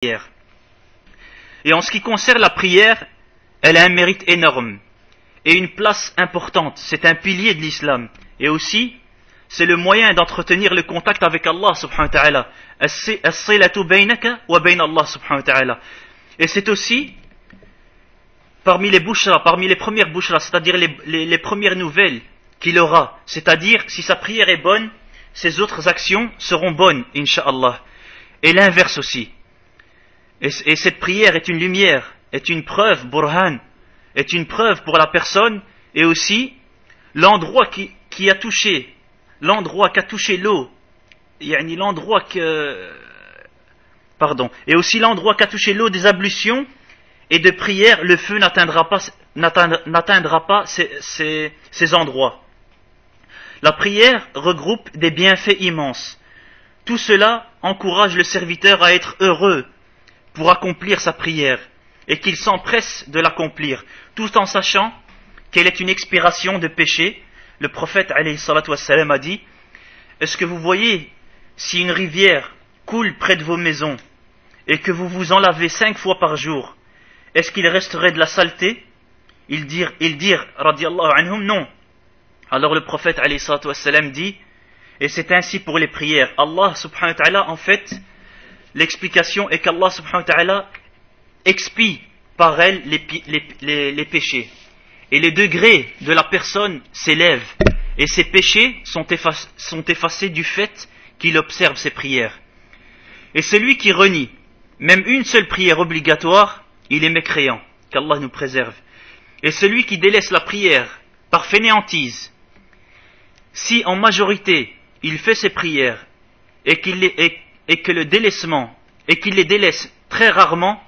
prière. Et en ce qui concerne la prière, elle a un mérite énorme et une place importante. C'est un pilier de l'islam. Et aussi, c'est le moyen d'entretenir le contact avec Allah subhanahu wa ta'ala. As-silatu baynaka wa bayna Allah subhanahu wa ta'ala. Et c'est aussi parmi les bushra, parmi les premières bushra, c'est-à-dire les premières nouvelles qu'il aura. C'est-à-dire, si sa prière est bonne, ses autres actions seront bonnes, incha'Allah. Et l'inverse aussi. Et cette prière est une lumière, est une preuve, burhan, est une preuve pour la personne, et aussi l'endroit qui a touché, l'endroit qu'a touché l'eau, yani l'endroit et aussi l'endroit qu'a touché l'eau des ablutions et de prière, le feu n'atteindra pas ces endroits. La prière regroupe des bienfaits immenses. Tout cela encourage le serviteur à être heureux pour accomplir sa prière et qu'il s'empresse de l'accomplir, tout en sachant qu'elle est une expiration de péché. Le prophète alayhi salatu wassalam a dit: est-ce que vous voyez si une rivière coule près de vos maisons et que vous vous en lavez 5 fois par jour, est-ce qu'il resterait de la saleté? Ils dirent radiyallahu anhum, non. Alors le prophète alayhi salatu wassalam dit, et c'est ainsi pour les prières. Allah subhanahu wa ta'ala, en fait, l'explication est qu'Allah subhanahu wa ta'ala expie par elle les péchés. Et les degrés de la personne s'élèvent. Et ses péchés sont effacés du fait qu'il observe ses prières. Et celui qui renie même une seule prière obligatoire, il est mécréant. Qu'Allah nous préserve. Et celui qui délaisse la prière par fainéantise, si en majorité il fait ses prières et qu'il les délaisse très rarement,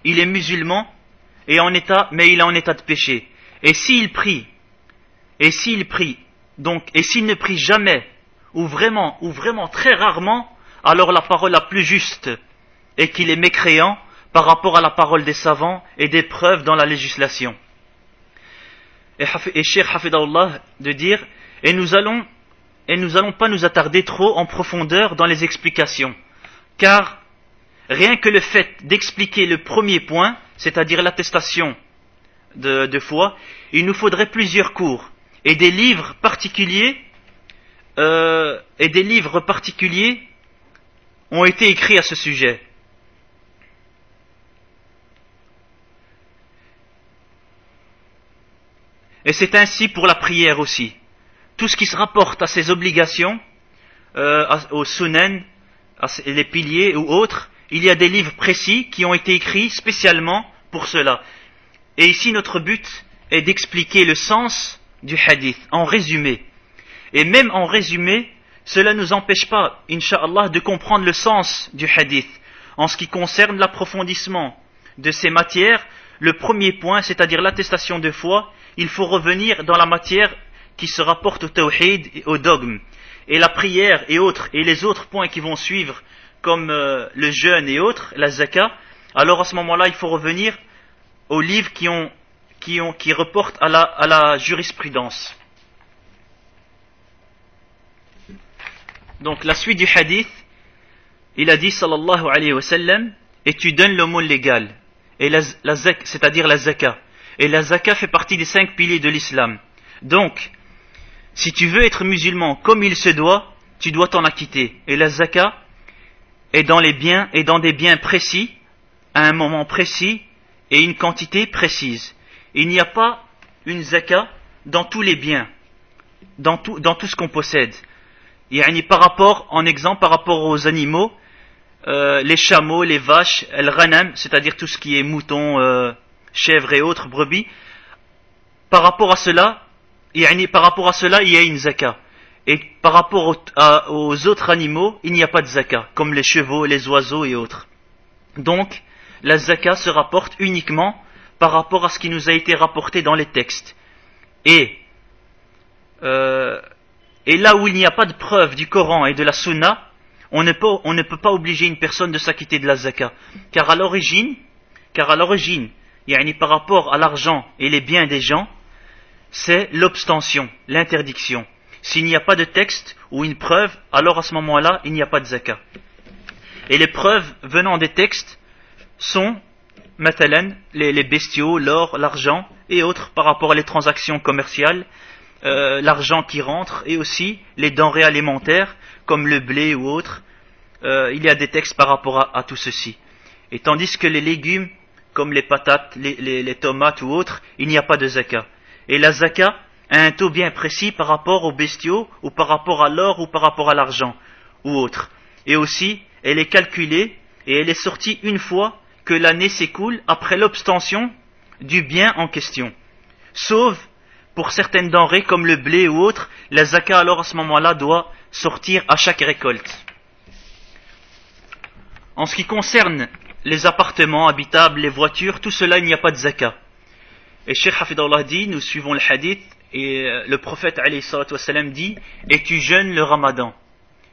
il est musulman mais il est en état de péché. Et s'il ne prie jamais ou vraiment très rarement, alors la parole la plus juste est qu'il est mécréant par rapport à la parole des savants et des preuves dans la législation. Et Cheikh Hafidahullah de dire, et nous allons pas nous attarder trop en profondeur dans les explications, car rien que le fait d'expliquer le premier point, c'est-à-dire l'attestation de foi, il nous faudrait plusieurs cours et des livres particuliers ont été écrits à ce sujet. Et c'est ainsi pour la prière aussi. Tout ce qui se rapporte à ses obligations, aux sunan, les piliers ou autres, il y a des livres précis qui ont été écrits spécialement pour cela. Et ici, notre but est d'expliquer le sens du hadith, en résumé. Et même en résumé, cela ne nous empêche pas, incha'Allah, de comprendre le sens du hadith. En ce qui concerne l'approfondissement de ces matières, le premier point, c'est-à-dire l'attestation de foi, il faut revenir dans la matière qui se rapporte au tawhid et au dogme. Et la prière et les autres points qui vont suivre, comme le jeûne et autres, la zaka, alors à ce moment-là, il faut revenir aux livres qui reportent à la jurisprudence. Donc la suite du hadith, il a dit sallallahu alayhi wa sallam, et tu donnes l'aumône légale, et c'est-à-dire la zaka. Et la zaka fait partie des 5 piliers de l'islam. Donc, si tu veux être musulman comme il se doit, tu dois t'en acquitter. Et la zaka est dans les biens et dans des biens précis, à un moment précis et une quantité précise. Il n'y a pas une zaka dans tous les biens, dans tout ce qu'on possède. Par rapport aux animaux, les chameaux, les vaches, el ghanam, c'est-à-dire tout ce qui est mouton, chèvres et autres, brebis, par rapport à cela, il y a une zaka. Et par rapport aux autres animaux, il n'y a pas de zaka, comme les chevaux, les oiseaux et autres. Donc, la zaka se rapporte uniquement par rapport à ce qui nous a été rapporté dans les textes. Et là où il n'y a pas de preuve du Coran et de la Sunna, on ne peut pas obliger une personne de s'acquitter de la zaka. Car à l'origine, par rapport à l'argent et les biens des gens, c'est l'obstention, l'interdiction. S'il n'y a pas de texte ou une preuve, alors à ce moment-là, il n'y a pas de zaka. Et les preuves venant des textes sont matalan, les bestiaux, l'or, l'argent et autres par rapport à les transactions commerciales, l'argent qui rentre et aussi les denrées alimentaires comme le blé ou autres. Il y a des textes par rapport à tout ceci. Et tandis que les légumes comme les patates, les tomates ou autres, il n'y a pas de zakat. Et la zakat a un taux bien précis par rapport aux bestiaux ou par rapport à l'or ou par rapport à l'argent ou autre. Et aussi, elle est calculée et elle est sortie une fois que l'année s'écoule après l'obtention du bien en question. Sauf pour certaines denrées comme le blé ou autre, la zakat alors à ce moment-là doit sortir à chaque récolte. En ce qui concerne les appartements habitables, les voitures, tout cela il n'y a pas de zakat. Et Cheikh Hafidallah dit, nous suivons le hadith, et le prophète alayhi salatu wassalam dit, et tu jeûnes le ramadan.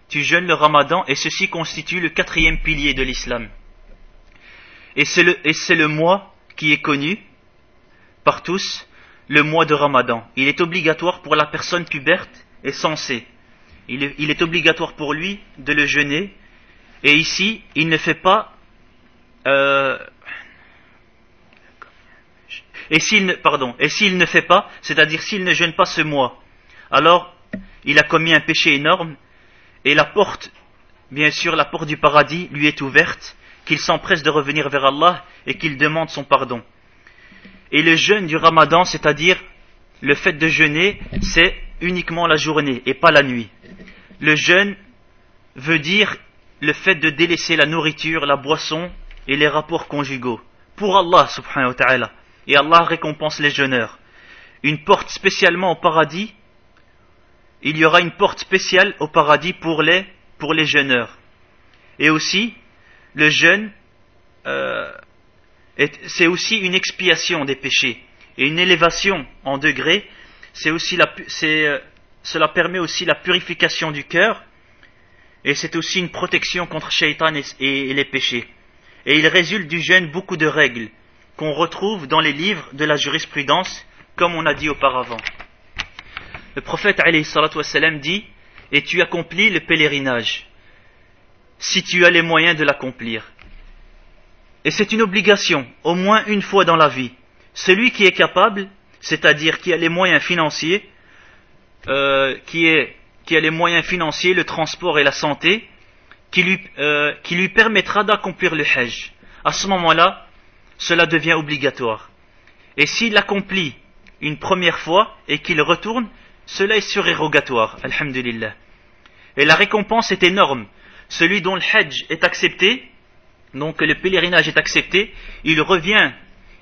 Tu jeûnes le ramadan et ceci constitue le 4e pilier de l'islam. Et c'est le mois qui est connu par tous, le mois de Ramadan. Il est obligatoire pour la personne puberte et censée. Il est obligatoire pour lui de le jeûner. Et ici, il ne fait pas... Et s'il ne fait pas, c'est-à-dire s'il ne jeûne pas ce mois, alors il a commis un péché énorme et la porte, bien sûr, la porte du paradis lui est ouverte, qu'il s'empresse de revenir vers Allah et qu'il demande son pardon. Et le jeûne du Ramadan, c'est-à-dire le fait de jeûner, c'est uniquement la journée et pas la nuit. Le jeûne veut dire le fait de délaisser la nourriture, la boisson et les rapports conjugaux pour Allah subhanahu wa ta'ala. Et Allah récompense les jeûneurs. Une porte spécialement au paradis, il y aura une porte spéciale au paradis pour les jeûneurs. Et aussi, le jeûne, c'est aussi une expiation des péchés et une élévation en degrés. Cela permet aussi la purification du cœur et c'est aussi une protection contre Shaitan et les péchés. Et il résulte du jeûne beaucoup de règles qu'on retrouve dans les livres de la jurisprudence, comme on a dit auparavant. Le prophète alayhi salatu wassalam dit, et tu accomplis le pèlerinage, si tu as les moyens de l'accomplir. Et c'est une obligation, au moins une fois dans la vie. Celui qui est capable, c'est-à-dire qui a les moyens financiers, qui a les moyens financiers, le transport et la santé, qui lui permettra d'accomplir le hajj. À ce moment-là, cela devient obligatoire. Et s'il l'accomplit une première fois et qu'il retourne, cela est surérogatoire, alhamdulillah. Et la récompense est énorme. Celui dont le hajj est accepté, donc le pèlerinage est accepté, il revient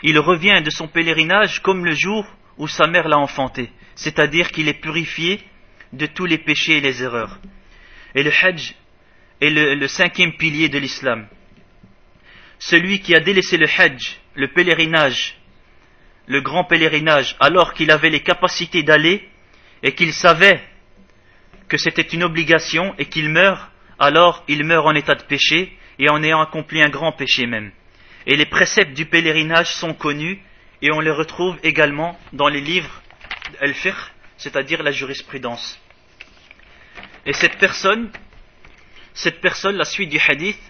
de son pèlerinage comme le jour où sa mère l'a enfanté, c'est-à-dire qu'il est purifié de tous les péchés et les erreurs. Et le hajj est le 5e pilier de l'islam. Celui qui a délaissé le hajj, le pèlerinage, le grand pèlerinage, alors qu'il avait les capacités d'aller et qu'il savait que c'était une obligation et qu'il meurt, alors il meurt en état de péché et en ayant accompli un grand péché même. Et les préceptes du pèlerinage sont connus et on les retrouve également dans les livres al-fiqh, c'est-à-dire la jurisprudence. Et cette personne, la suite du hadith,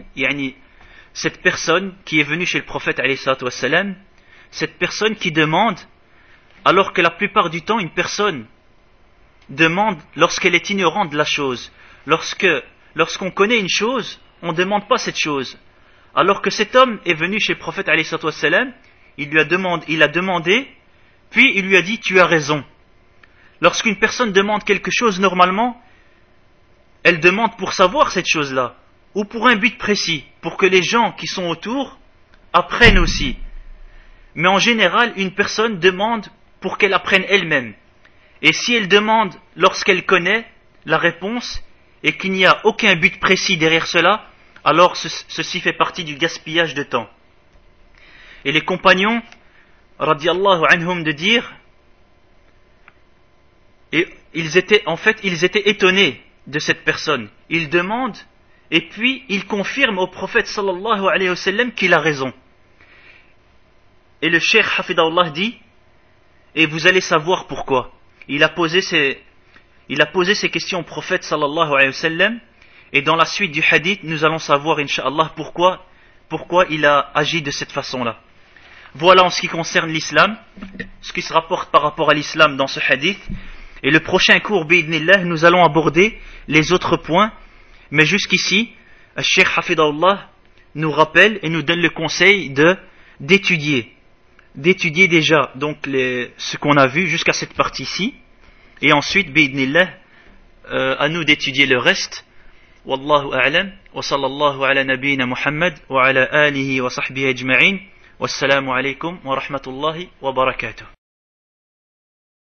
cette personne qui est venue chez le prophète alayhi salatu wassalam, cette personne qui demande, alors que la plupart du temps une personne demande lorsqu'elle est ignorante de la chose. Lorsqu'on connaît une chose, on ne demande pas cette chose. Alors que cet homme est venu chez le prophète alayhi salatu wassalam, il a demandé, puis il lui a dit tu as raison. Lorsqu'une personne demande quelque chose, normalement, elle demande pour savoir cette chose-là, ou pour un but précis, pour que les gens qui sont autour apprennent aussi. Mais en général, une personne demande pour qu'elle apprenne elle-même. Et si elle demande lorsqu'elle connaît la réponse et qu'il n'y a aucun but précis derrière cela, alors ceci fait partie du gaspillage de temps. Et les compagnons, radiyallahu anhum, de dire, et ils étaient étonnés de cette personne. Ils demandent et puis ils confirment au prophète sallallahu alayhi wa sallam qu'il a raison. Et le cheikh Hafidahullah dit, et vous allez savoir pourquoi. Il a posé ces questions au prophète sallallahu alayhi wa sallam, et dans la suite du hadith, nous allons savoir, incha'Allah, pourquoi pourquoi il a agi de cette façon-là. Voilà en ce qui concerne l'islam, ce qui se rapporte par rapport à l'islam dans ce hadith. Et le prochain cours, bi'idhnillah, nous allons aborder les autres points. Mais jusqu'ici, le Cheikh Hafidahullah nous rappelle et nous donne le conseil d'étudier déjà donc ce qu'on a vu jusqu'à cette partie-ci. Et ensuite, bi'idhnillah, à nous d'étudier le reste. Wallahu a'lam, wa sallallahu ala nabiyyina Muhammad wa ala alihi wa sahbihi ajma'in. Wassalamu alaikum wa rahmatullahi wa barakatuh.